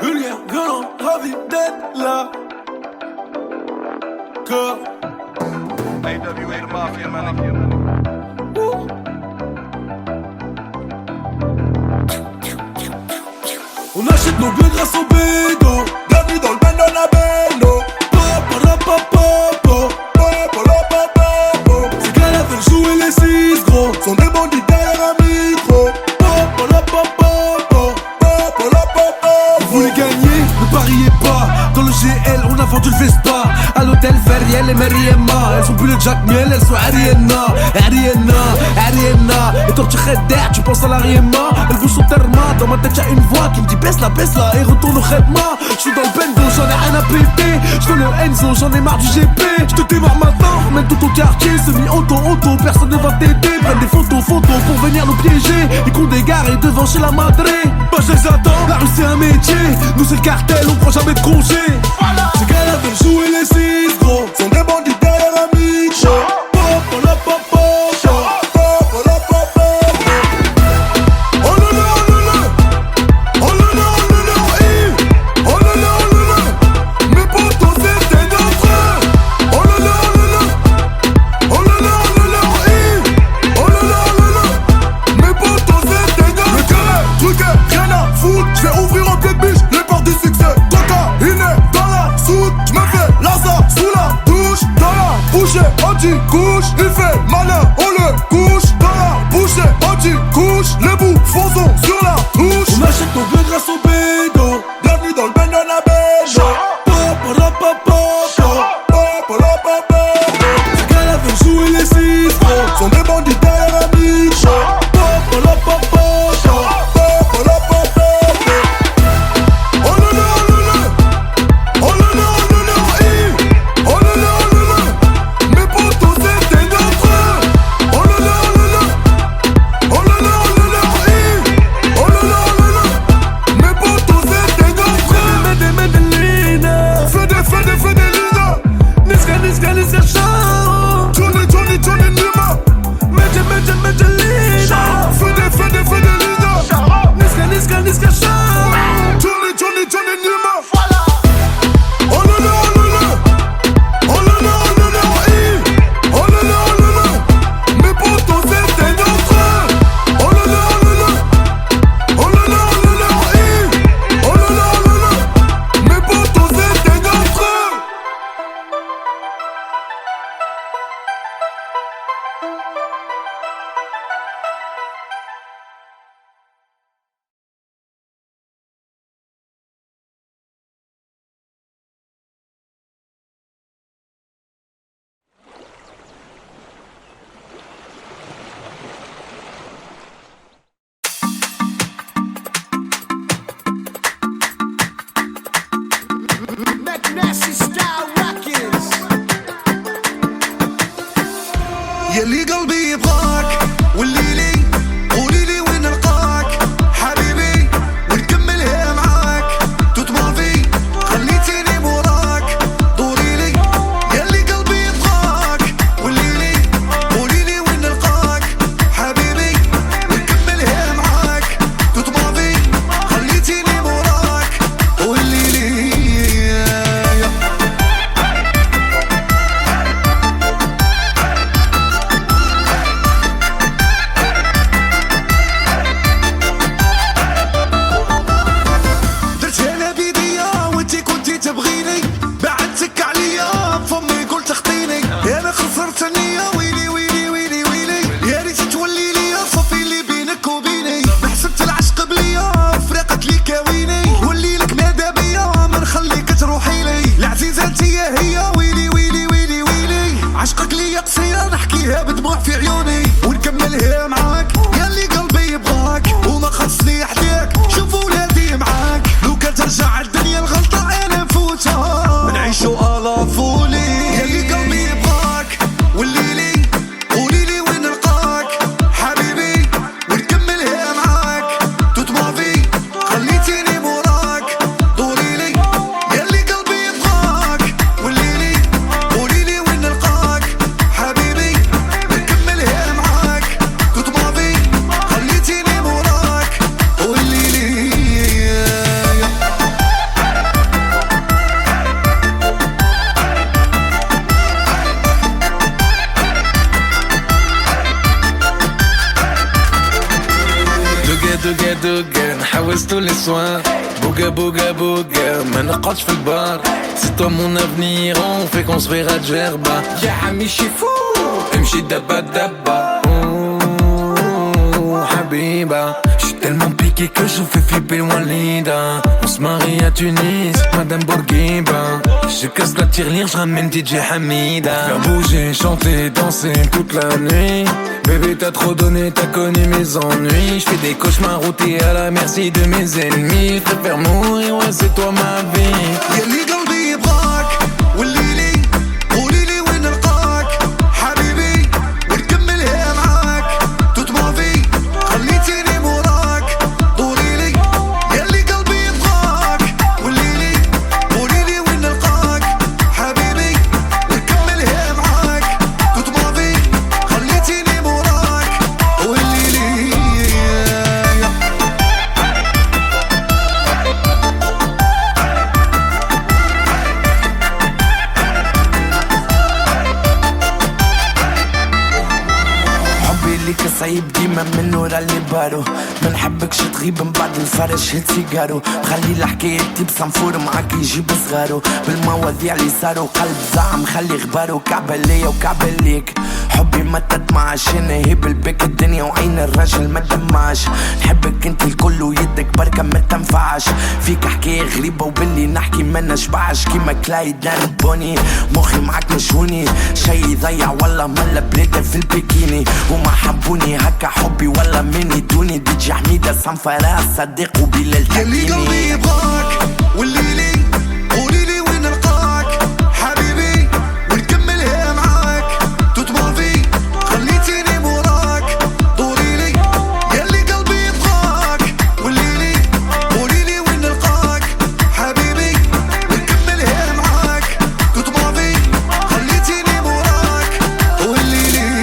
Vulgaire, violent, ravi d'être là. Corps. AWA the Mafia, man. On achète nos bœufs grâce au bédo. Bienvenue dans le bando la bendo. Ces gars-là veulent jouer les 6 gros. Sont des bandits derrière un micro. Vous voulez gagner, ne pariez pas. Dans le GL, on a vendu le Vespa. À l'hôtel Feriel et Mariema. Elles sont plus le Jack Miel, elles sont Ariana. Et toi tu d'air, tu penses à l'Ariema. Elles vous sont terma, dans ma tête y'a une voix qui me dit baisse la et retourne au Khedma. J'suis dans le bendo, j'en ai rien à péter. J'veux le Enzo, j'en ai marre du GP. J'te démarre maintenant, même tout au quartier. Semi-auto, personne ne va t'aider. Prennent des photos pour venir nous piéger. Ils comptent des gares devant chez la madré. Bah je les attends, la rue c'est un métier. Nous c'est le cartel, on prend jamais de congé. Ces gars-là veulent jouer les 6 gros. Sont des bandits derrière un micro. Anti-couche, il fait malin, on le couche dans la bouche. Anti-couche, les bouffons sur la touche. On achète nos bœufs grâce au bédo. Bienvenue dans le bando la bendo. Ces gars-là veulent jouer les 6 gros. Sont des bandits derrière un micro. يلي قلبي يبغاك والليلي قوليلي وين نلقاك حبيبي ونكملها معاك تطمافي خليتيني موراك دوريلي يلي قلبي يبغاك والليلي قوليلي وين نلقاك حبيبي ونكملها معاك تطمافي خليتيني موراك والليلي نعديها بدموع في عيوني ونكملها معاك ياللي قلبي يبغاك وما خصني حداك شوف ولادي معاك لو كان ترجع الدنيا الغلطة انا نفوتها نعيشو الافولي ياللي قلبي يبغاك والليلي قوليلي وين نلقاك حبيبي ونكملها معاك توت ما في خليتيني موراك دوريلي ياللي قلبي يبغاك والليلي قوليلي وين نلقاك حبيبي ونكملها معاك توت ما في خليتيني موراك والليلي دوغا دوغا نحوس tous les soirs بوغا بوغا بوغا ما نقعدش في البار سي toi mon avenir on fait qu'on se verra de gerba يا عمي شي فو امشي دبا دبا حبيبة j'suis tellement piqué que je fais flipper le Walida on se marie à Tunis Madame Bourguiba je casse la tirelire j'ramène DJ Hamida faire bouger, chanter, danser toute la nuit bébé t'as trop donné, t'as connu mes ennuis j'fais des cauchemars où t'es à la merci de mes ennemis j'préfère mourir, ouais c'est toi ma vie ياللي قلبي يبغاك والليلي قوليلي وين نلقاك حبيبي ونكملها معاك توت ما في خليتيني موراك دوريلي ياللي قلبي يبغاك والليلي قوليلي وين نلقاك حبيبي ونكملها معاك توت ما في خليتيني موراك والليلي حبي ليك صعيب ديما من ورا اللي بارو ما نحبكش تغيب من بعد الفرش هيت سيجارو خلي الحكاية بصنفور معاك يجيب صغارو بالمواضيع اللي صاروا قلب زعم خلي غبارو كعبة ليا وكعبة ليك حبي ما تدمعش انا هيب البيك الدنيا وعين الرجل ما دمعش نحبك انت الكل ويدك بركة ما تنفعش فيك حكاية غريبة وباللي نحكي ما نشبعش كيما كلايد بوني مخي معاك مشهوني شي يضيع والله ملا بلادة في البيكيني وما حبوني هكا حبي ولا مني دوني دي جي حميدة صنفرة صديق وبلال ياللي قلبي يبغاك والليلي قوليلي وين نلقاك حبيبي ونكملها معاك توت ما في خليتيني موراك دوريلي ياللي قلبي يبغاك والليلي قوليلي وين نلقاك حبيبي ونكملها معاك توت ما في خليتيني موراك والليلي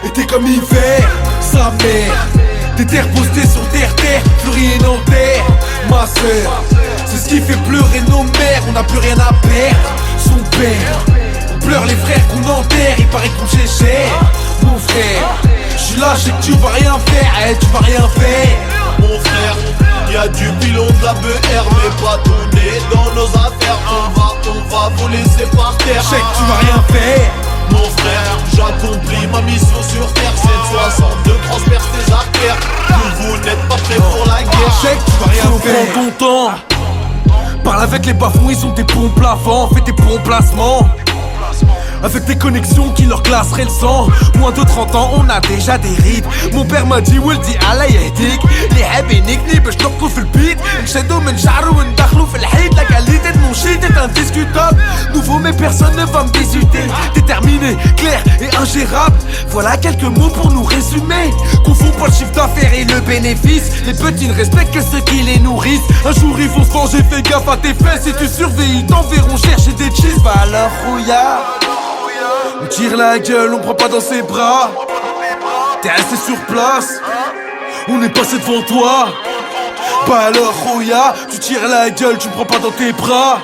Et t'es comme hiver, sa mère. Des terres postées sur terre, plus rien en terre. Ma sœur, c'est ce qui fait pleurer nos mères. On n'a plus rien à perdre, son père. On pleure les frères qu'on enterre, il paraît qu'on chez cher. Mon frère, j'suis là, j'sais que tu vas rien faire, tu vas rien faire. Mon frère, y'a du pilon de la BR, mais pas tout n'est dans nos affaires. On va vous laisser par terre. J'sais que tu vas rien faire. Mon frère, j'accomplis ma mission sur terre. 762 transperce tes artères. Vous n'êtes pas prêts pour la guerre. J'sais que tu vas rien faire. Prends ton temps. Parle avec les bafons, ils ont des bons plafonds. Fais tes bons placements. Avec des connexions qui leur glaceraient le sang. Moins de 30 ans, on a déjà des rides. Mon père m'a dit ولدي الله يهديك اللي حاب ينيكني باش نرقو في البيت نشدو من شعرو وندخلو في الحيط. La qualité de mon shit est indiscutable. Nous nouveau mais personne ne va me désuder. Déterminé, clair et ingérable, voilà quelques mots pour nous résumer. Confond pas le chiffre d'affaires et le bénéfice. Les petits ne respectent que ceux qui les nourrissent. Un jour ils vont se venger, fais gaffe à tes fesses. Si tu surveilles, ils t'enverront chercher des cheese. Bah alors rouillard, on tire la gueule, on prend pas dans ses bras. T'es resté sur place, on est passé devant toi. Bah alors rouillard, tu tires la gueule, tu me prends pas dans tes bras.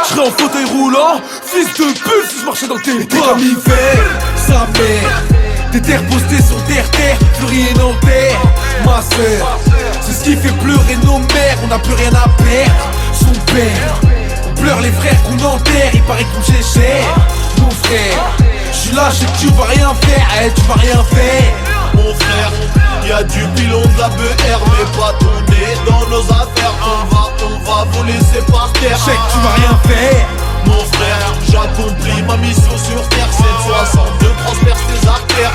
J'serais en fauteuil roulant, fils de pute si je marchais dans tes bras. T'es comme il fait, sa mère. Des terres postées sur terre, plus rien en terre. Ma soeur, c'est ce qui fait pleurer nos mères. On n'a plus rien à perdre, son père. On pleure les frères qu'on enterre, il paraît qu'on j'ai cher. Mon frère, j'suis là, j'sais que tu vas rien faire, tu vas rien faire. Mon frère, y'a du pilon de la BR, mais pas ton nez dans nos affaires. On va vous laisser par terre. J'sais que tu vas rien faire. Mon frère, j'accomplis ma mission sur terre. 762, transperce tes artères.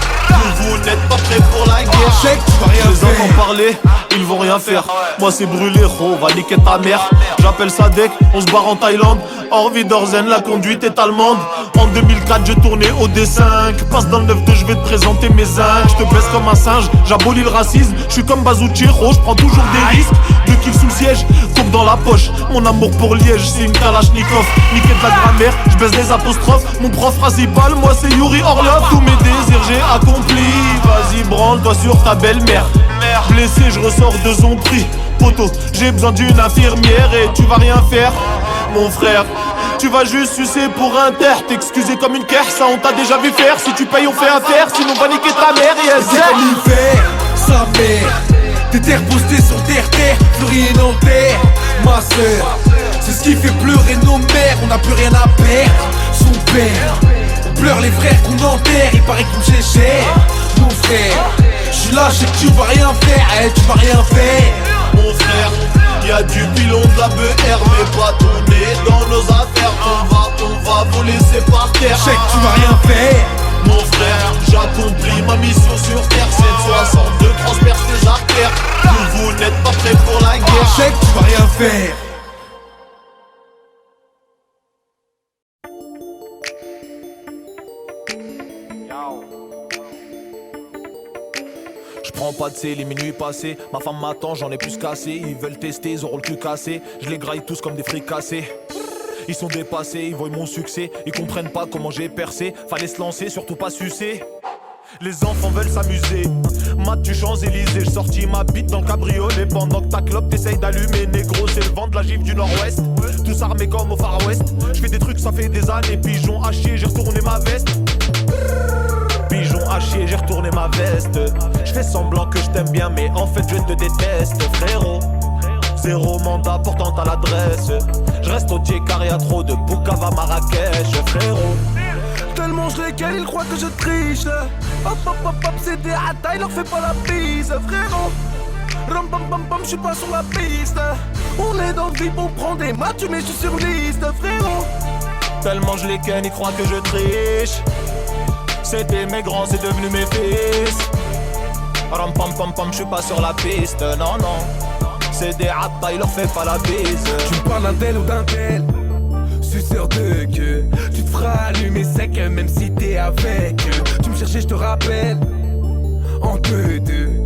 Vous n'êtes pas prêts pour la guerre. J'sais que tu vas rien Les faire. entends parler, ils vont rien faire. Moi c'est brûlé, on va niquer ta mère. J'appelle Sadek, on se barre en Thaïlande. Orvi Dorzen, la conduite est allemande. En 2004 je tournais au D5. Passe dans le 9-2, je vais te présenter mes zincs. Je te baisse comme un singe, j'abolis le racisme. Je suis comme Bazouchiro, je prends toujours des risques. 2 kills sous le siège, coupe dans la poche. Mon amour pour Liège, c'est une Kalachnikov. Niquer de la grammaire, je baisse des apostrophes. Mon prof principal, moi c'est Yuri Orlov. Tous mes désirs j'ai accompli. Vas-y branle-toi sur ta belle-mère. Blessé, je ressors de son prix. Poto, j'ai besoin d'une infirmière et tu vas rien faire. Mon frère, tu vas juste sucer pour un terre. T'excuser comme une caisse, ça on t'a déjà vu faire. Si tu payes on fait affaire, sinon on va niquer ta mère. Yes, C'est comme l'hiver, sa mère. Des terres postées sur terre, plus rien en terre. Ma soeur, c'est ce qui fait pleurer nos mères. On n'a plus rien à perdre, son père. On pleure les frères qu'on enterre, il paraît qu'on j'ai cher. Mon frère, j'suis là, j'sais que tu vas rien faire, tu vas rien faire. mon frère, y'a du pilon de la BR, mais pas ton nez dans nos affaires. On va vous laisser par terre. J'sais que tu vas rien faire. Mon frère, j'accomplis ma mission sur terre. 762, transperce tes artères. Vous n'êtes pas prêts pour la guerre. J'sais que tu vas rien faire. J'prends pas de C, les minuit passés. Ma femme m'attend, j'en ai plus cassé. Ils veulent tester, ils auront le cul cassé. Je les graille tous comme des fricassés. Ils sont dépassés, ils voient mon succès. Ils comprennent pas comment j'ai percé. Fallait se lancer, surtout pas sucer. Les enfants veulent s'amuser. Mathieu Champs-Élysées, j'ai sorti ma bite dans le cabriolet. Pendant que ta clope t'essaye d'allumer, négro, c'est le vent de la gifle du nord-ouest. Tous armés comme au Far West. J'fais des trucs, ça fait des années. Pigeon à chier, j'ai retourné ma veste. Pigeon à chier, j'ai retourné ma veste. J'fais semblant que je t'aime bien, mais en fait je te déteste, frérot. Zéro mandat portant à l'adresse. Je reste au pied carré à trop de Boukava Marrakech, frérot. Tellement je les gueule, ils croient que je triche. Hop hop hop hop, c'est des hatailles, leur fais pas la bise, frérot. Ram bam bam bam, j'suis pas sur la piste. On est dans le vip, on prend des matchs, mais j'suis sur liste, frérot. Tellement je les ken, ils croient que je triche. C'était mes grands, c'est devenu mes fils. Ram pam pam pam, j'suis pas sur la piste, non non. C'est des hatailles, leur fais pas la bise. Tu me parles d'un tel ou d'un tel, suceur de queue. Tu te feras allumer sec même si t'es avec eux. Tu me cherchais, je te rappelle, en 2-2.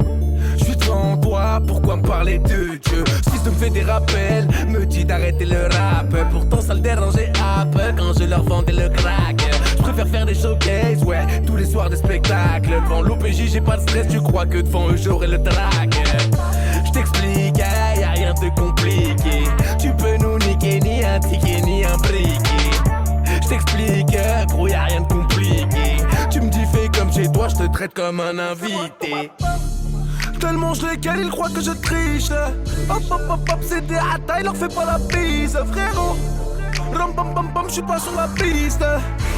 Je suis devant toi, pourquoi me parler de Dieu? Si me fait des rappels, me dit d'arrêter le rap. Pourtant ça le dérangeait un peu quand je leur vendais le crack. Je préfère faire des showcases, ouais, tous les soirs des spectacles. Devant l'OPJ j'ai pas de stress, tu crois que devant eux j'aurai le track. Je t'explique, y'a rien de compliqué. Tu peux nous niquer, ni un ticket, ni un briquet. Je t'explique, gros, y'a rien de compliqué. Tu me dis fais comme chez toi, je te traite comme un invité. Tellement je les gueule, ils croient que je triche. Hop hop hop hop, c'est des hatailles, leur fais pas la bise, frérot. Ram bam bam bam, j'suis pas sur la piste.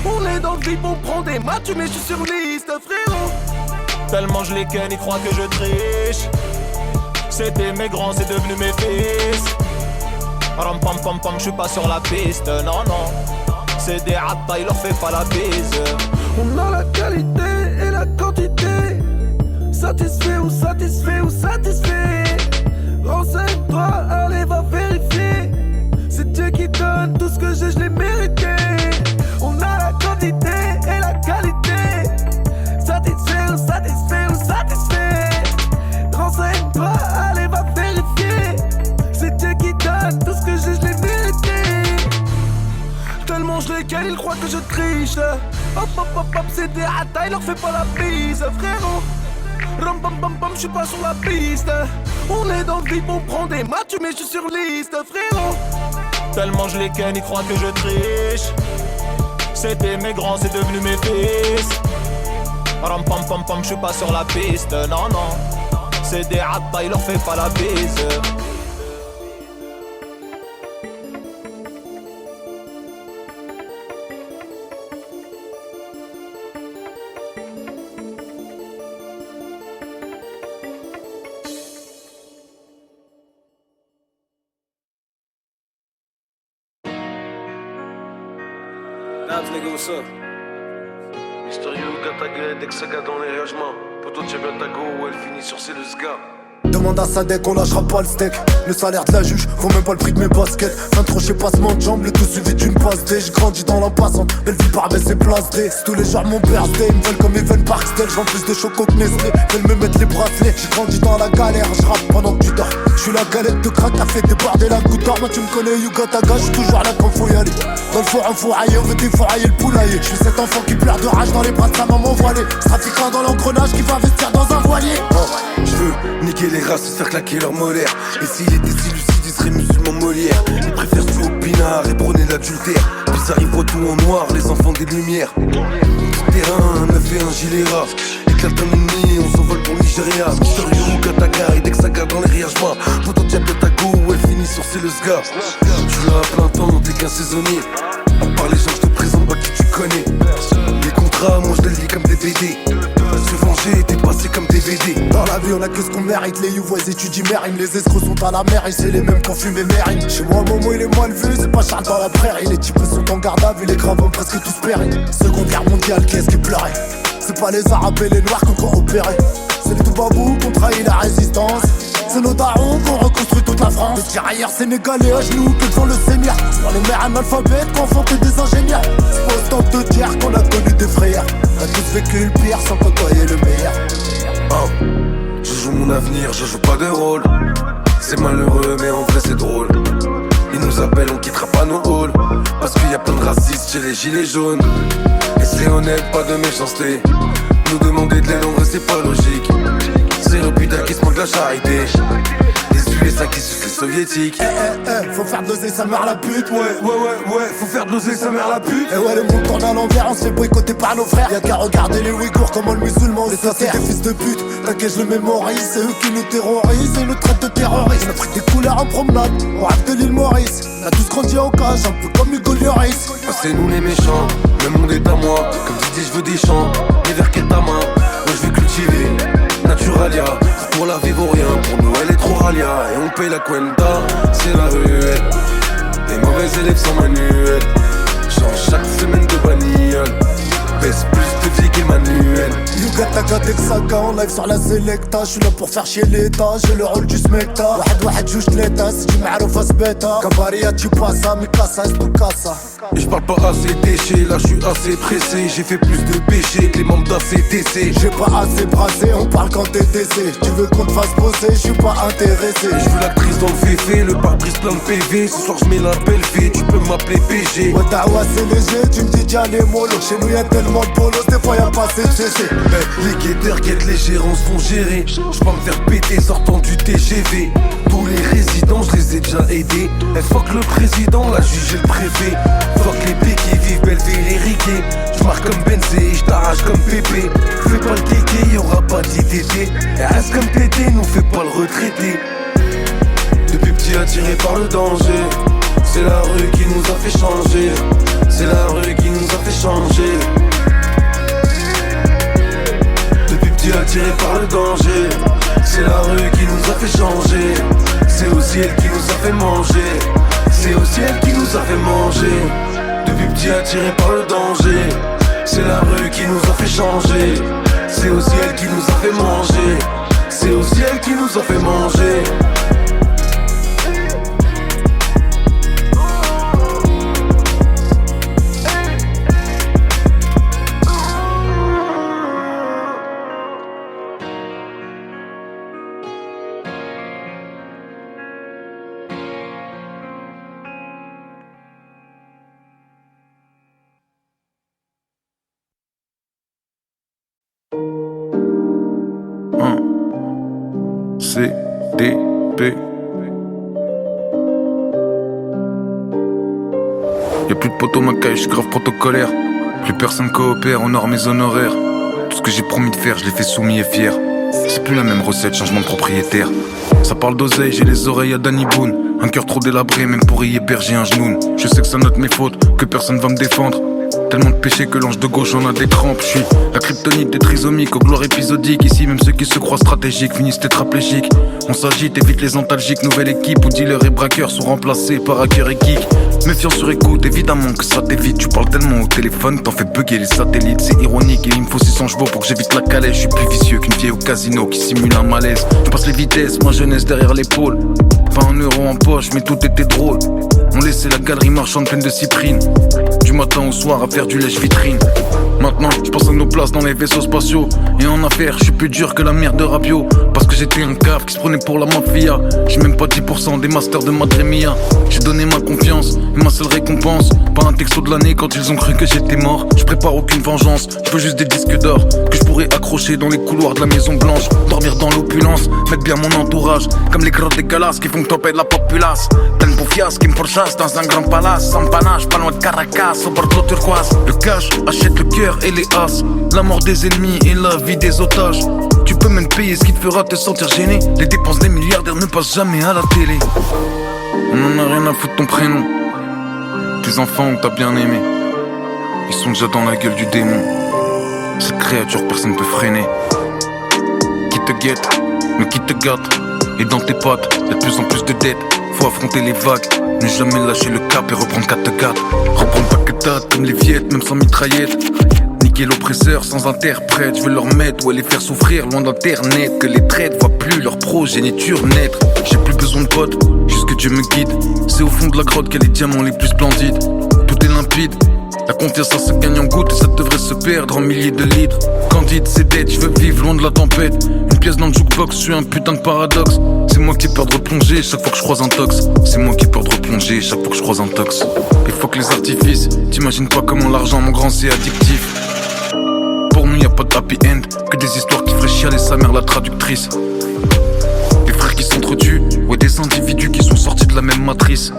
On est dans le vip, on prend des matchs, mais j'suis sur liste, frérot. Tellement je les ken, ils croient que je triche. C'était mes grands, c'est devenu mes fils. Ram pam pam pam, j'suis pas sur la piste, non non. C'est des hatailles, leur fais pas la bise. On a la qualité et la quantité. Satisfait ou satisfait ou satisfait. Renseigne-toi, allez va vérifier. C'est Dieu qui donne tout ce que j'ai, je l'ai mérité. Tellement je les ken, ils croient que je triche. Hop hop hop hop, c'est des hata, il leur fait pas la bise, frérot. Ram bam bam bam, j'suis pas sur la piste. On est dans le vide, on prend des matchs, mais j'suis sur liste, frérot. Tellement je les ken, ils croient que je triche. C'était mes grands, c'est devenu mes fils. Ram pam pam pam, j'suis pas sur la piste, non non. C'est des hata, il leur fait pas la bise. Nabs, nigga, what's up? Mystérieux, Gataga, dès que ça gars dans les réagements. Poto, tiens bien ta go, où elle finit sur ses le sga. Demande à Sadek, on lâchera pas le steak. Le salaire de la juge, vaut même pas le prix de mes baskets. 23 chez passement de jambes, le tout suivi d'une passe D. J'grandis dans la passante, belle vie par baisse et place D. C'est tous les jours mon birthday, ils me veulent comme Evan Parksdale. J'vends plus de choco que Nestlé, veulent me mettre les bracelets. J'ai grandi dans la galère, j'rappe pendant que tu dors. J'suis la galette de crack, a fait déborder la goutte d'or. Moi tu me connais, Yuga Taga, j'suis toujours là quand faut y aller. Dans le four enfouraillé, on veut défourailler le poulailler. J'suis cet enfant qui pleure de rage dans les bras de sa maman voilée. Trafiquant dans l'engrenage qui va investir dans un voilier. Je veux niquer les races, se faire claquer leur molaire. Et s'il était si lucide, il serait musulman Molière. Ils préfèrent tuer au pinard et prôner l'adultère. Puis ça arrive tout en noir, les enfants des lumières. Tout terrain, 9 et un gilet ras. Éclate un ennemi, on s'envole pour Nigeria. Mystérieux, Gataga, et dès que ça garde dans les riages bas. Poto, tiens bien ta go, où elle finit sur ses le sga. Tu l'as à plein temps, t'es qu'un saisonnier. À part les gens, je te présente pas qui tu connais. Les contrats, moi je les lis comme des BD. Se venger, t'es passé comme DVD. Dans la vie on a que ce qu'on mérite. Les youvois étudient mérime. Les escrocs sont à la mer et c'est les mêmes qu'on fume et mérine. Chez moi Momo il est mal vu, c'est pas Charles dans la prairie. Les types sont en garde à vue, les gravants presque tous péris. Seconde guerre mondiale, qu'est-ce qui pleurait? C'est pas les arabes et les noirs qu'on coopéré. C'est les Toubabou qu'on trahit la résistance. C'est nos darons qu'on reconstruit toute la France. Les tirailleurs sénégalais à genoux que devant le Seigneur. Sur les mères analphabètes qu'on enfanté des ingénieurs. C'est autant de guerre qu'on a connu des frères. On a tous vécu le pire sans côtoyer le meilleur. Oh, je joue mon avenir, je joue pas de rôle. C'est malheureux mais en vrai c'est drôle. Ils nous appellent, on quittera pas nos halls. Parce qu'il y a plein de racistes chez les gilets jaunes. Et c'est honnête, pas de méchanceté. Nous demander de l'aide en vrai c'est pas logique. C'est le putain qui se manque de la charité. Les USA qui sucent les soviétiques. Faut faire doser sa mère la pute. Ouais, faut faire doser sa mère la pute. Et ouais, le monde tourne à l'envers, on se fait boycotter par nos frères. Y'a qu'à regarder les Ouïghours, comment le musulman les c'est des fils de pute. T'inquiète, je le mémorise, c'est eux qui nous terrorisent et nous traitent de terroristes. On a pris des couleurs en promenade, on rêve de l'île Maurice. On a tous grandi en cage, un peu comme Hugo Lloris. C'est nous les méchants, le monde est à moi. Comme tu dis, je veux des champs, mais vers quelle ta main? Moi je vais cultiver Naturalia. Pour la vie vaut rien, pour nous elle est trop ralia. Et on paye la cuenta, c'est la ruelle. Les mauvais élèves sont manuels. Change chaque semaine de bagnole. Baisse plus de vie qu'Emmanuel. Yuga Taga dès que ça en live sur la Selecta. J'suis là pour faire chier l'état, j'ai le rôle du smecta. واحد جوج تلاتة سيدي معروف سبيتا كباريا tu passa, mi casa es tu casa. Et je parle pas assez déché, là je suis assez pressé. J'ai fait plus de péchés que les membres d'ACDC. J'ai pas assez brassé, on parle quand t'es décès. Tu veux qu'on te fasse bosser, je suis pas intéressé. Je veux l'actrice dans le féfé, le pare-brise plein de PV. Ce soir je mets la belle fille, tu peux m'appeler PG. Ouais Tawa c'est léger, tu me dis déjà les mollo. Chez nous y'a tellement de bolos, des fois y'a pas assez de CC. Les guetteurs guettent, les gérants se font gérer. Je vais me faire péter sortant du TGV. Tous les résidents, je les ai déjà aidés. Eh fuck le président, la juge et le préfet. Fuck les béquets, vive Belleville et Riquet. J'marque comme Benzé, j't'arrache comme Pépé. Fais pas le kéké, y'aura pas d'ITT. Et reste comme Tété, nous fais pas le retraité. Depuis petit attiré par le danger. C'est la rue qui nous a fait changer. C'est la rue qui nous a fait changer. Depuis petit attiré par le danger. C'est la rue qui nous a fait changer. C'est aussi elle qui nous a fait manger. C'est aussi elle qui nous a fait manger. Depuis petit attiré par le danger. C'est la rue qui nous a fait changer. C'est aussi elle qui nous a fait manger. C'est aussi elle qui nous a fait manger. P. Y'a plus de poteau Macaille, j'suis grave protocolaire. Plus personne coopère, honore mes honoraires. Tout ce que j'ai promis de faire, je l'ai fait soumis et fier. C'est plus la même recette, changement de propriétaire. Ça parle d'oseille, j'ai les oreilles à Danny Boone. Un cœur trop délabré, même pour y héberger un genou. Je sais que ça note mes fautes, que personne va me défendre. Tellement de péchés que l'ange de gauche en a des crampes. Je suis la kryptonite des trisomiques aux gloires épisodiques. Ici même ceux qui se croient stratégiques finissent tétraplégiques. On s'agite, évite les antalgiques. Nouvelle équipe où dealers et braqueurs sont remplacés par hackers et geeks. Méfiance sur écoute, évidemment que ça t'évite. Tu parles tellement au téléphone, t'en fais bugger les satellites. C'est ironique et il me faut 600 chevaux pour que j'évite la calèche. Je suis plus vicieux qu'une vieille au casino qui simule un malaise. Je passe les vitesses, ma jeunesse derrière l'épaule. Pas un euro en poche, mais tout était drôle. On laissait la galerie marchande pleine de cyprines. Du matin au soir à faire du lèche-vitrine. Maintenant, je pense à nos places dans les vaisseaux spatiaux. Et en affaires, je suis plus dur que la merde de Rabio. Parce que j'étais un cave qui se prenait pour la mafia. J'ai même pas 10% des masters de Madremia. J'ai donné ma confiance et ma seule récompense. Pas un texto de l'année quand ils ont cru que j'étais mort. Je prépare aucune vengeance, je veux juste des disques d'or que je pourrais accrocher dans les couloirs de la Maison Blanche. Dormir dans l'opulence, mettre bien mon entourage. Comme les grottes dégueulasses qui font que t'empêches la populace. T'as une bouffiasse qui me pourchasse dans un grand palace. Sans panache, pas loin de Caracas, au bord de l'eau turquoise. Le cash achète le cœur et les as. La mort des ennemis et la vie des otages. Tu peux même payer ce qui te fera te sentir gêné. Les dépenses des milliardaires ne passent jamais à la télé. On en a rien à foutre ton prénom. Tes enfants que t'as bien aimé, ils sont déjà dans la gueule du démon. Cette créature personne peut freiner. Qui te guette, mais qui te gâte. Et dans tes pattes, y'a de plus en plus de dettes. Faut affronter les vagues, ne jamais lâcher le cap et reprendre 4 Reprendre pas que date comme les viettes, même sans mitraillette. Niquer l'oppresseur sans interprète. Je veux leur mettre ou les faire souffrir loin d'internet. Que les traites voient plus leur progéniture naître. J'ai plus besoin de potes, juste que Dieu me guide. C'est au fond de la grotte qu'il y a les diamants les plus splendides. Tout est limpide, la confiance ça se gagne en gouttes. Et ça devrait se perdre en milliers de litres. Candide, c'est dead, je veux vivre loin de la tempête. Une pièce dans le jukebox, je suis un putain de paradoxe. C'est moi qui ai peur de replonger chaque fois que je croise un tox. C'est moi qui ai peur de replonger chaque fois que je croise un tox. Et faut que les artifices, t'imagines pas comment l'argent mon grand c'est addictif. Pour nous y'a pas de happy end, que des histoires qui feraient chialer sa mère la traductrice. Des frères qui s'entretuent, ouais des individus qui sont sortis de la même matrice.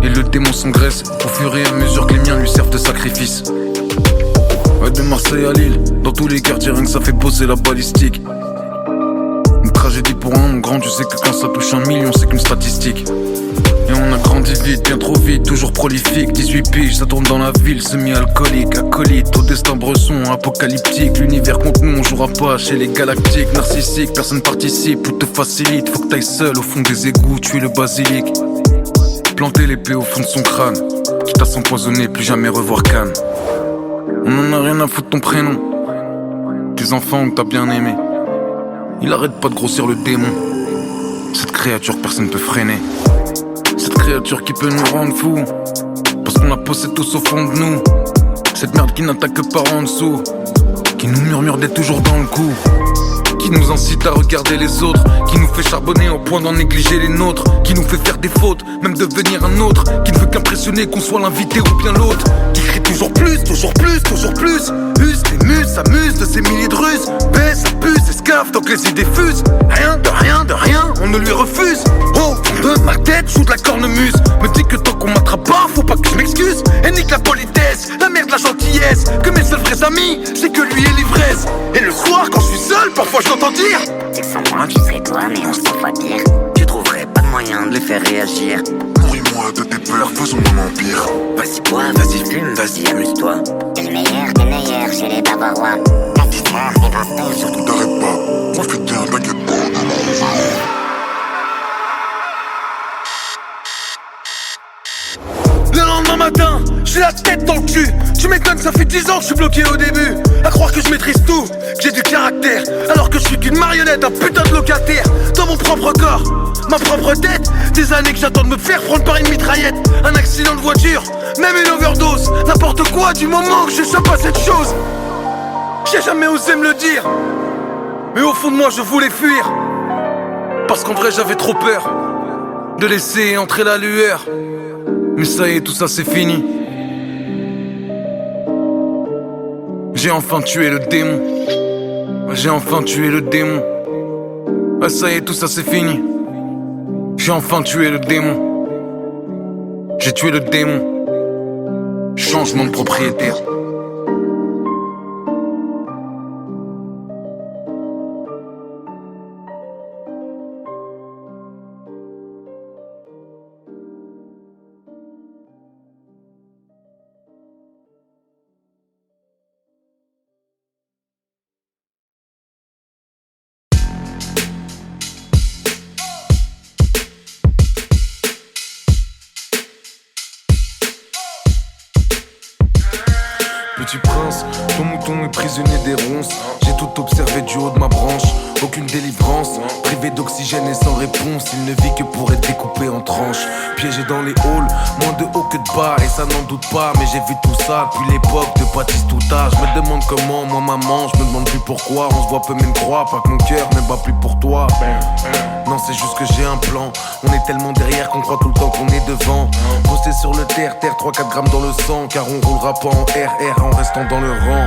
Et le démon s'engraisse au fur et à mesure que les miens lui servent de sacrifice. Ouais de Marseille à Lille, dans tous les quartiers rien que ça fait bosser la balistique. Une tragédie pour un, mon grand, tu sais que quand ça touche 1 million c'est qu'une statistique. Et on a grandi vite, bien trop vite, toujours prolifique. 18 piges, ça tourne dans la ville, semi-alcoolique, acolyte, au destin bresson, apocalyptique. L'univers contre nous, on jouera pas chez les galactiques. Narcissique, personne participe, tout te facilite. Faut que t'ailles seul au fond des égouts, tuer le basilic. Planter l'épée au fond de son crâne, quitte à s'empoisonner, plus jamais revoir Cannes. On en a rien à foutre ton prénom. Tes enfants que t'as bien aimé, il arrête pas de grossir le démon. Cette créature personne peut freiner. Cette créature qui peut nous rendre fous, parce qu'on la possède tous au fond de nous. Cette merde qui n'attaque que par en dessous, qui nous murmure d'être toujours dans le coup, qui nous incite à regarder les autres, qui nous fait charbonner au point d'en négliger les nôtres, qui nous fait faire des fautes, même devenir un autre, qui ne veut qu'impressionner qu'on soit l'invité ou bien l'autre, qui crie toujours plus, toujours plus, toujours plus. Use les muses, s'amuse de ces milliers de ruses, baisse, abuse, escave tant que les idées fusent. Rien, de rien, on ne lui refuse. Au fond de ma tête, joue de la cornemuse. Me dit que tant qu'on m'attrape pas, faut pas que je m'excuse. Et nique la politesse, la merde, la gentillesse. Que mes seuls vrais amis, c'est que lui et l'ivresse. Et le soir, quand je suis seul, parfois je l'entends dire: c'est que sans moi, tu serais toi, mais on 100 fois pire. Tu trouverais pas de moyen de les faire réagir. Nourris-moi de tes peurs, faisons mon empire. Vas-y bois, vas-y fume, vas-y amuse-toi. T'es le meilleur chez les Bavarois. Ta petite mère, on va pas, surtout t'arrêtes pas. Profite bien, t'inquiète pas. Le lendemain matin, j'ai la tête dans le cul. Tu m'étonnes, ça fait 10 ans que je suis bloqué au début. À croire que je maîtrise tout, que j'ai du caractère, alors que je suis qu'une marionnette, un putain de locataire. Dans mon propre corps, ma propre tête. Des années que j'attends de me faire prendre par une mitraillette. Un accident de voiture, même une overdose. N'importe quoi du moment que j'échappe à cette chose. J'ai jamais osé me le dire, mais au fond de moi je voulais fuir. Parce qu'en vrai j'avais trop peur de laisser entrer la lueur. Mais ça y est, tout ça c'est fini. J'ai enfin tué le démon. J'ai enfin tué le démon. Bah ça y est, tout ça c'est fini. J'ai enfin tué le démon. J'ai tué le démon. Changement de propriétaire. Petit prince, ton mouton est prisonnier des ronces. J'ai tout observé du haut de ma branche. Aucune délivrance, privé d'oxygène et sans réponse. Il ne vit que pour être découpé en tranches. Piégé dans les halls, moins de haut que de bas. Et ça n'en doute pas, mais j'ai vu tout ça depuis l'époque de Baptiste-Touta. Je me demande comment, moi maman, je me demande plus pourquoi. On se voit peu même croire, pas que mon cœur ne bat plus pour toi. Non, c'est juste que j'ai un plan. On est tellement derrière qu'on croit tout le temps qu'on est devant. Posté sur le terre, 3-4 grammes dans le sang. Car on roulera pas en RR en restant dans le rang.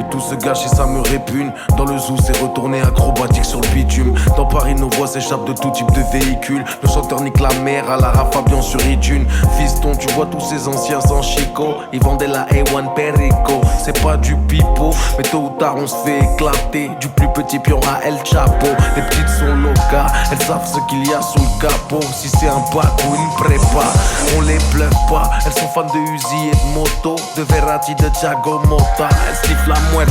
Et tout se gâche et ça me répugne. Dans le zoo c'est retourné acrobatique sur le bitume. Dans Paris nos voix s'échappent de tout type de véhicule. Le chanteur nique la mer à la Fabian sur iTunes. Fiston tu vois tous ces anciens sans chico. Ils vendaient la A1 Perico. C'est pas du pipeau, mais tôt ou tard on se fait éclater. Du plus petit pion à El Chapo. Les petites sont locas, elles savent ce qu'il y a sous le capot. Si c'est un bac ou une prépa, on les bluffe pas. Elles sont fans de Uzi et de moto, de Verratti, de Thiago Motta. Elles sifflent la muerte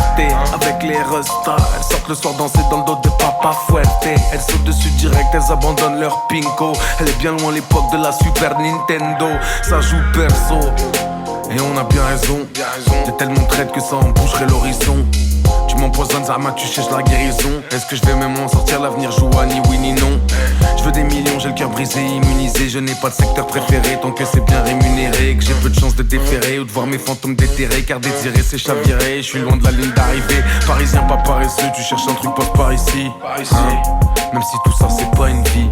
avec les restas. Elles sortent le soir danser dans le dos de Papa Fuerte. Elles sautent dessus direct, elles abandonnent leur pinko. Elle est bien loin l'époque de la Super Nintendo. Ça joue perso et on a bien raison. T'es tellement traite que ça en boucherait l'horizon. Tu m'empoisonnes, Zama, tu cherches la guérison. Est-ce que je vais même en sortir? L'avenir joue à ni oui ni non. Je veux des millions, j'ai le cœur brisé, immunisé. Je n'ai pas de secteur préféré tant que c'est bien rémunéré. Que j'ai peu de chance de déférer ou de voir mes fantômes déterrés. Car désirer c'est chavirer, je suis loin de la ligne d'arrivée. Parisien pas paresseux, tu cherches un truc passe par ici, même si tout ça c'est pas une vie.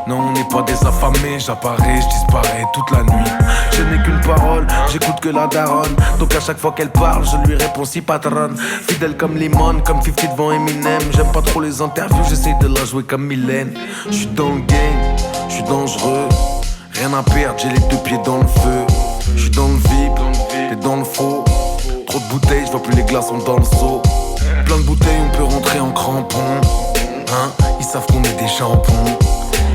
Non, on n'est pas des affamés. J'apparais, je disparais toute la nuit. Je n'ai qu'une parole, j'écoute que la daronne. Donc à chaque fois qu'elle parle, je lui réponds si patronne. Fidèle comme Limon, comme 50 devant Eminem. J'aime pas trop les interviews, j'essaie de la jouer comme Mylène. J'suis dans le game, j'suis dangereux. Rien à perdre, j'ai les deux pieds dans le feu. J'suis dans le vide, t'es dans le faux. Trop de bouteilles, j'vois plus les glaçons dans le seau. Plein de bouteilles, on peut rentrer en crampon. Ils savent qu'on est des jambons.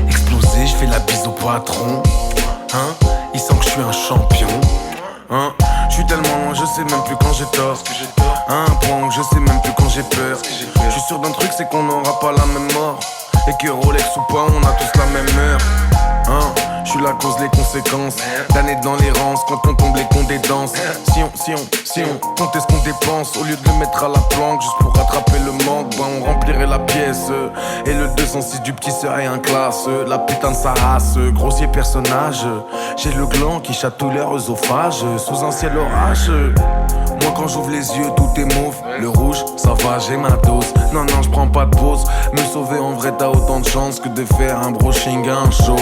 Explosé, j'fais la bise au patron. Ils sentent que j'suis un champion. J'suis tellement loin, je sais même plus quand j'ai tort. À un point où je sais même plus quand j'ai peur. J'suis sûr d'un truc, c'est qu'on n'aura pas la même mort. Et que Rolex ou pas, on a tous la même heure. J'suis la cause, les conséquences d'années dans l'errance, quand on tombe les cons des danses. Si on comptait ce qu'on dépense, au lieu de le mettre à la planque, juste pour rattraper le manque, ben on remplirait la pièce. Et le 206 du petit serait un classe. La putain de sa race, grossier personnage. J'ai le gland qui chatouille leur œsophage, sous un ciel orage. Moi quand j'ouvre les yeux tout est mauve. Le rouge ça va j'ai ma dose. Non je prends pas de pause. Me sauver en vrai t'as autant de chance que de faire un brushing à un chauve.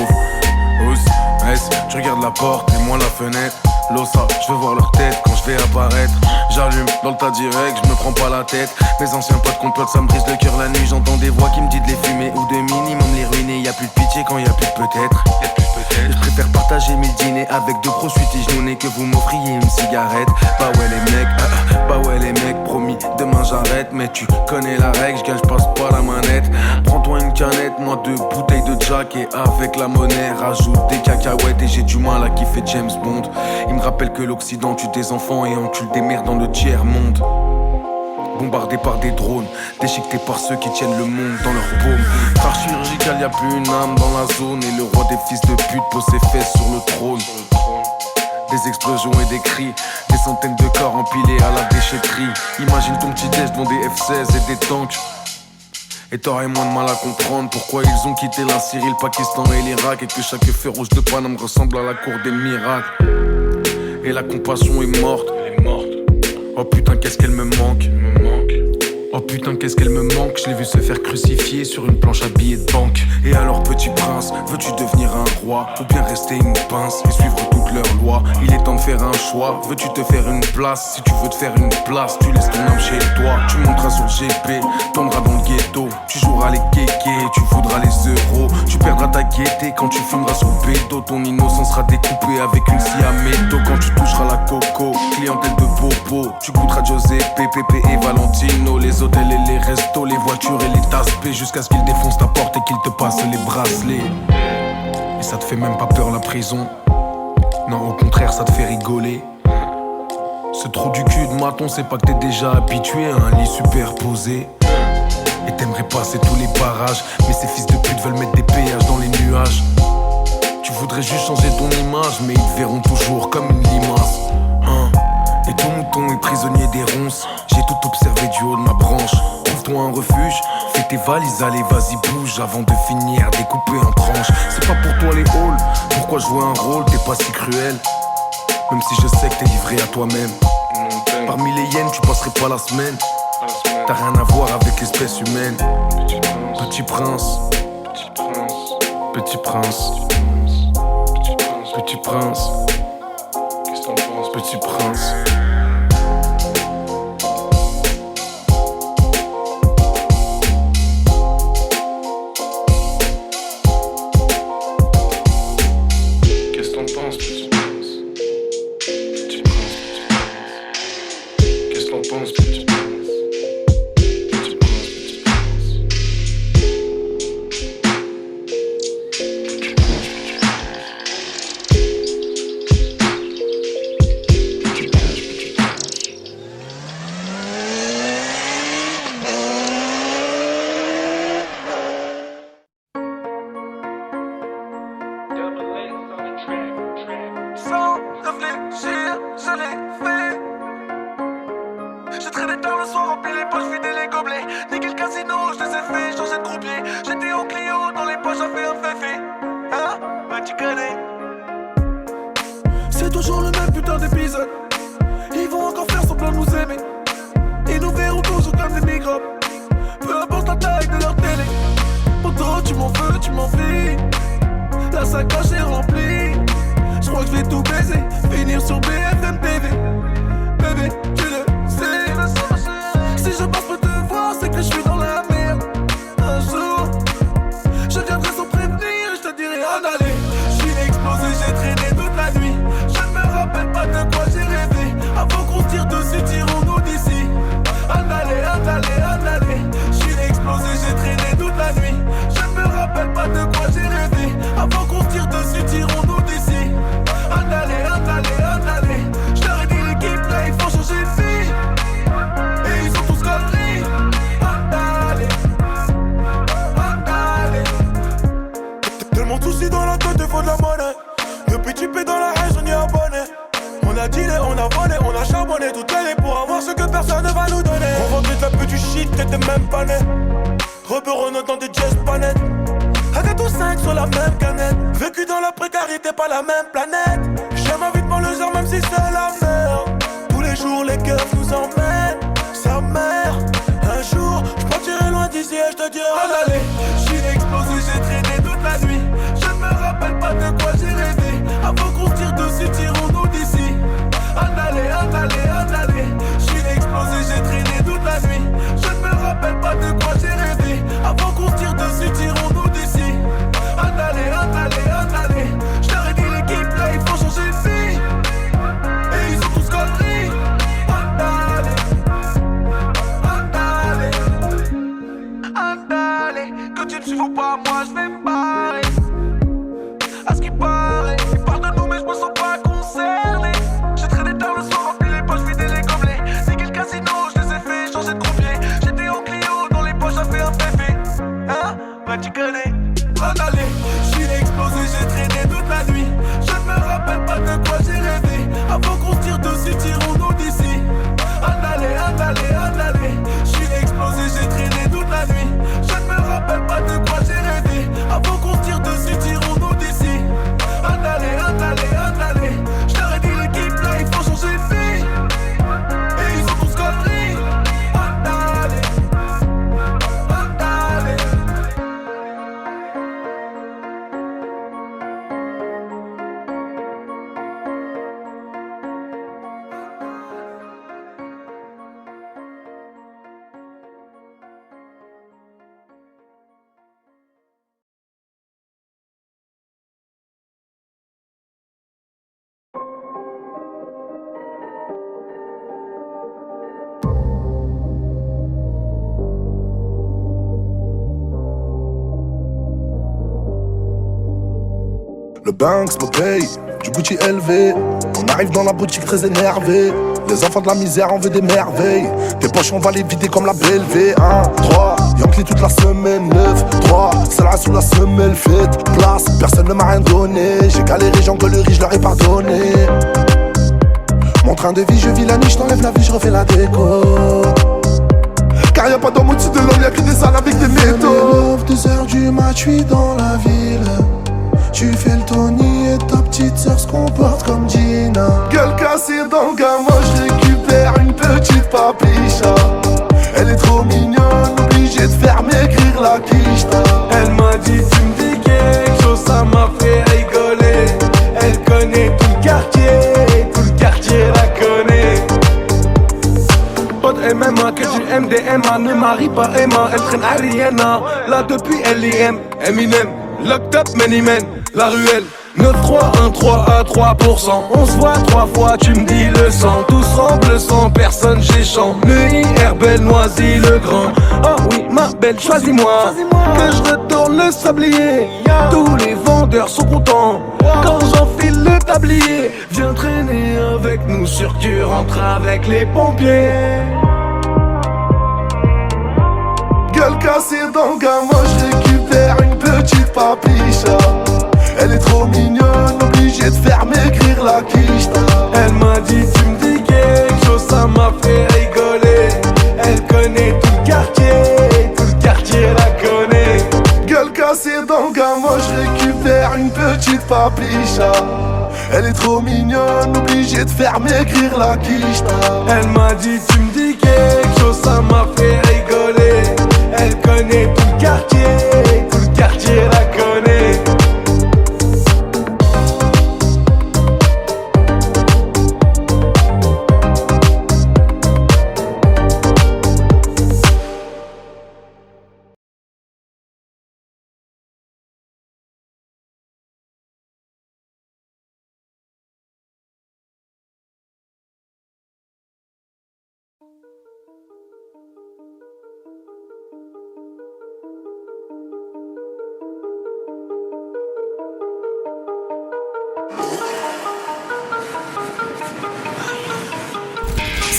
Tu regardes la porte et moi la fenêtre. L'ossa, je veux voir leur tête quand je vais apparaître. J'allume dans le tas direct, je me prends pas la tête. Mes anciens potes complotent, ça me brise le cœur la nuit. J'entends des voix qui me disent de les fumer ou de minimum les ruiner. Y'a plus de pitié quand y'a plus de peut-être. Je préfère partager mes dîners avec deux gros suites genouillés que vous m'offriez une cigarette. Bah ouais les mecs, promis, demain j'arrête. Mais tu connais la règle, je passe pas la manette. Prends-toi une canette, moi deux bouteilles de Jack. Et avec la monnaie, rajoute des cacahuètes. Et j'ai du mal à kiffer James Bond. Il me rappelle que l'Occident tue des enfants et encule des mères dans le tiers-monde. Bombardé par des drones, déchiqueté par ceux qui tiennent le monde dans leur paume. Par chirurgical, y'a plus une âme dans la zone. Et le roi des fils de pute pose ses fesses sur le trône. Des explosions et des cris, des centaines de corps empilés à la déchetterie. Imagine ton petit déj devant des F-16 et des tanks. Et t'aurais moins de mal à comprendre pourquoi ils ont quitté la Syrie, le Pakistan et l'Irak. Et que chaque feu rouge de Paname ressemble à la cour des miracles. Et la compassion est morte. Oh putain qu'est-ce qu'elle me manque. Oh putain qu'est-ce qu'elle me manque. Je l'ai vu se faire crucifier sur une planche à billets de banque. Et alors petit prince, veux-tu devenir un roi ou bien rester une pince et suivre toutes leurs lois? Il est temps de faire un choix, veux-tu te faire une place? Si tu veux te faire une place, tu laisses ton âme chez toi. Tu monteras sur GP, tombera dans le ghetto. Tu joueras les kékés, tu voudras les euros. Tu perdras ta gaieté quand tu fumeras sous le bédo. Ton innocence sera découpée avec une scie à métaux. Quand tu toucheras la coco, clientèle de bobo. Tu goûteras Giuseppe, Pepe et Valentino. Les hôtels et les restos, les voitures et les tasses P, jusqu'à ce qu'ils défoncent ta porte et qu'ils te passent les bracelets. Et ça te fait même pas peur la prison. Non, au contraire, ça te fait rigoler. Ce trou du cul de maton, c'est pas que t'es déjà habitué à un lit superposé. Et t'aimerais passer tous les barrages, mais ces fils de pute veulent mettre des péages dans les nuages. Tu voudrais juste changer ton image, mais ils te verront toujours comme une limace. Et ton mouton est prisonnier des ronces. J'ai tout observé du haut de ma branche. Trouve-toi un refuge, fais tes valises, allez vas-y bouge. Avant de finir découpé en tranches. C'est pas pour toi les halls, pourquoi jouer un rôle? T'es pas si cruel, même si je sais que t'es livré à toi-même. Parmi les hyènes tu passerais pas la semaine. T'as rien à voir avec l'espèce humaine. Petit prince, petit prince, petit prince, qu'est-ce que t'en penses, petit prince? Qu'est-ce que t'en penses, petit prince? Petit prince, petit prince. Qu'est-ce que t'en penses, petit prince? Sans réfléchir, je l'ai fait. J'ai traîné tard le soir, rempli les poches, vidé les gobelets. Niqué le casino, je les ai fait changer de croupier. J'étais au Clio, dans les poches, j'avais un féfé. Hein? Bah tu connais. C'est toujours le même putain d'épisode. Ils vont encore faire semblant de nous aimer. Ils nous verront toujours comme des microbes. Peu importe la taille de leur télé. Pourtant tu m'en veux, tu m'en vis. La sacoche est remplie. Je crois que je vais tout baiser, finir sur BFM TV. Bébé, tu le sais. Si je passe pour te voir, c'est que je suis dans la merde. Un jour, je viendrai sans prévenir et je te dirai en aller. Je suis explosé, j'ai traîné toute la nuit. Je ne me rappelle pas de quoi j'ai rêvé. Avant qu'on tire dessus, tirons-nous d'ici. En aller, en aller, en aller. Je suis explosé, j'ai traîné toute la nuit. Je ne me rappelle pas de quoi j'ai rêvé. Avant qu'on tire dessus, tirons-nous d'ici. En aller, en aller, en aller. Je leur ai dit l'équipe là, il faut changer de vie. Et ils ont tous conneries. En aller, en aller. Tellement de soucis dans la tête, il faut de la monnaie. Depuis tu paies dans la haine, on y est abonné. On a dealé, on a volé, on a charbonné toute l'année pour avoir ce que personne ne va nous donner. On vendait de la pute du shit, t'étais même pas né. Reberonne dans des jazz panettes. Avec tous 5 sur la même canette. Vécu dans la précarité, pas la même planète. J'aime ma vie de banlieusard même si c'est la merde. Tous les jours les keufs nous emmènent. Sa mère, un jour j'partirai loin d'ici et j'te dirai en aller. J'suis explosé, j'ai traîné toute la nuit. Je ne me rappelle pas de quoi j'ai rêvé. Avant qu'on tire dessus, tirons-nous d'ici. En aller, en aller, en aller. J'suis explosé, j'ai traîné toute la nuit. Je ne me rappelle pas de quoi j'ai rêvé. Avant qu'on tire dessus, tirons-nous d'ici. En aller, en aller, en aller. Je leur ai dit l'équipe là, il faut changer de vie. Et ils ont tous conneries. En aller, en aller. En aller. Que tu Le Banks me paye, du Gucci élevé. On arrive dans la boutique très énervé. Les enfants de la misère, on veut des merveilles. Tes poches, on va les vider comme la BLV. 1, 3, Yankee toute la semaine. 9, 3, celle-là sous la semelle. Fête, place, personne ne m'a rien donné. J'ai galéré, j'engueulerie, je leur ai pardonné. Mon train de vie, je vis la nuit, je t'enlève la vie, je refais la déco. Car y'a pas d'homme au-dessus de l'homme, y'a que des salles avec des métaux. 2h du mat, j'suis dans la ville. Tu fais le Tony et ta petite sœur se comporte comme Gina. Gueule cassée dans le gamin, je récupère une petite papicha. Elle est trop mignonne, obligée de faire maigrir la quicheta. Elle m'a dit tu me dis quelque chose, ça m'a fait rigoler. Elle connaît tout le quartier la connaît. Pas de MMA, que du MDMA, ne marie pas Emma. Elle traîne Ariana, là depuis LIM. Eminem, locked up many men, la ruelle 9-3-1-3 à 3%. On se voit 3 fois, tu me dis le sang. Tous semblent sans personne, j'échant. Neuilly, Herbel, Noisy, le Grand. Oh oui, ma belle, choisis-moi. Que je retourne le sablier. Tous les vendeurs sont contents quand j'enfile le tablier. Viens traîner avec nous, sûr que tu rentres avec les pompiers. Gueule cassée dans le gamin, je récupère une petite papicha. Elle est trop mignonne, obligée de faire maigrir la quicheta. Elle m'a dit tu me dis quelque chose, ça m'a fait rigoler. Elle connaît tout le quartier la connaît. Gueule cassée dans le gamin, je récupère une petite papicha. Elle est trop mignonne, obligée de faire maigrir la quicheta. Elle m'a dit tu me dis quelque chose, ça m'a fait rigoler. Elle connaît tout le quartier la connaît.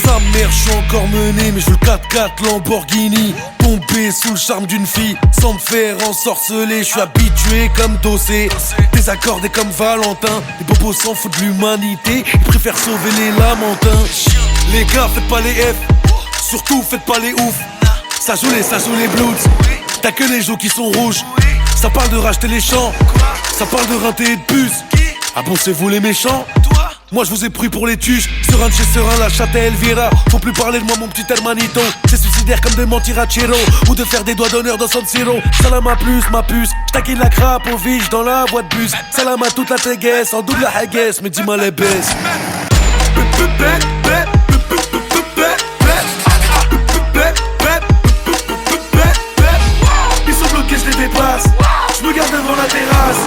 Sa mère, je suis encore mené, mais je veux le 4x4 Lamborghini. Tomber sous le charme d'une fille, sans me faire ensorceler. Je suis habitué comme Dossé, désaccordé comme Valentin. Les bobos s'en foutent de l'humanité, ils préfèrent sauver les lamentins. Les gars, faites pas les F, surtout faites pas les ouf. Ça joue les Bloods, t'as que les joues qui sont rouges. Ça parle de racheter les champs, ça parle de rinter et de puce. Ah bon, c'est vous les méchants? Moi je vous ai pris pour les tuches. Serein de chez Serein, la chatte à Elvira. Faut plus parler de moi mon petit hermanito. C'est suicidaire comme de mentir à Chiro, ou de faire des doigts d'honneur dans San Siro. Salam à plus ma puce, j'taquine la crape au vige dans la voie de bus. Salam à toute la téguesse, en double la haguesse, mais dis-moi les baisses. Ils sont bloqués, je les dépasse. Je me garde devant la terrasse.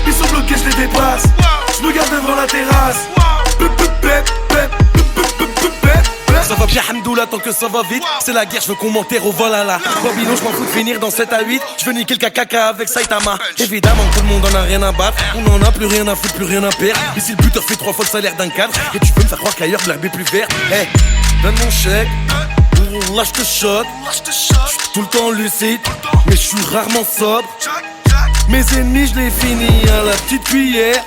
Ils sont bloqués, je les dépasse. Je me garde devant la terrasse. Ça va bien, Hamdoullah, tant que ça va vite. C'est la guerre, je veux qu'on m'enterre au Valhalla. Babylon, je m'en fous de finir dans 7 à 8. Je veux niquer le caca avec Saitama. Évidemment, tout le monde en a rien à battre. On en a plus rien à foutre, plus rien à perdre. Ici, le buteur fait 3 fois le salaire d'un cadre. Et tu veux me faire croire qu'ailleurs, l'herbe est plus verte. Hey, donne mon chèque. Là, je te shot. J'suis tout le temps lucide, mais je suis rarement sobre. Mes ennemis, je les finis à la petite cuillère.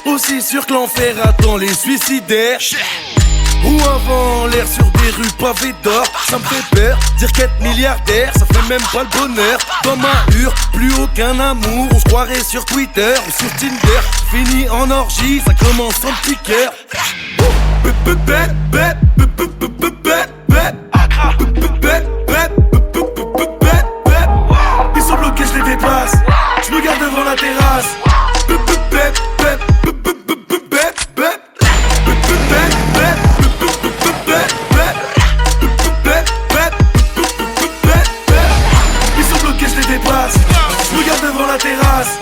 Aussi sûr que l'enfer attend les suicidaires. Ou avant l'air sur des rues pavées d'or. Ça me fait peur, dire qu'être milliardaire, ça fait même pas le bonheur. Dans ma hure, plus aucun amour. On se croirait sur Twitter ou sur Tinder. Fini en orgie, ça commence en petit cœur. Ils sont bloqués, je les dépasse. Je me garde devant la terrasse. Ils sont bloqués, je les dépasse. Je me garde devant la terrasse.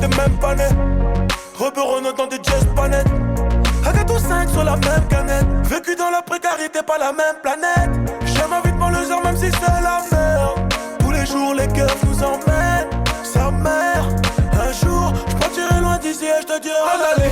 t'es même pas né. Rebeu Renault dans des jazz panettes. Avec tous 5 sur la même canette. Vécu dans la précarité, pas la même planète. J'aime ma vie de banlieusard même si c'est la merde. Tous les jours les keufs nous emmènent. Sa mère, un jour, j'partirai loin d'ici et j'te dirai allez.